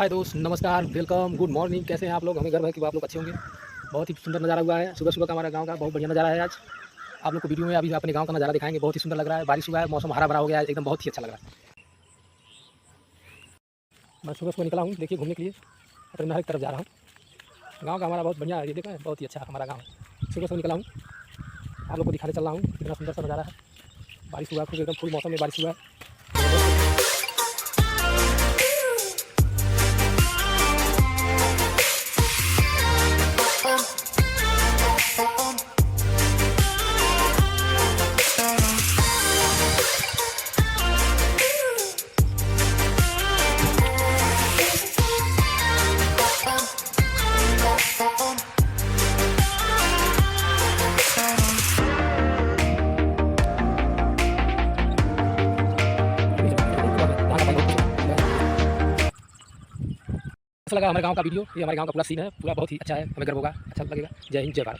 हाय दोस्त, नमस्कार, welcome, good morning. कैसे हैं आप लोग? हमें गर्व है कि आप लोग अच्छे होंगे। बहुत ही सुंदर नज़ारा हुआ है। सुबह सुबह का हमारा गांव का बहुत बढ़िया नज़ारा है आज। आप लोग को वीडियो में अभी अपने गांव का नज़ारा दिखाएंगे। बहुत ही सुंदर लग रहा है। बारिश हुआ है, मौसम हरा भरा हो गया है, एकदम बहुत ही अच्छा लग रहा है। मैं सुबह सुबह निकला हूँ, देखिए, घूमने के लिए अपने नहर की तरफ जा रहा हूँ। गाँव का हमारा बहुत बढ़िया है, ये देखा है, बहुत ही अच्छा हमारा गाँव है। सुबह सुबह निकला हूँ, आप लोग को दिखाने चल रहा हूँ कितना सुंदर सा नज़ारा है। बारिश हुआ है, एकदम फुल मौसम में बारिश हुआ है। अच्छा लगा हमारे गांव का वीडियो। ये हमारे गांव का पूरा सीन है, पूरा बहुत ही अच्छा है। हमें गर्व होगा, अच्छा लगेगा। जय हिंद, जय भारत।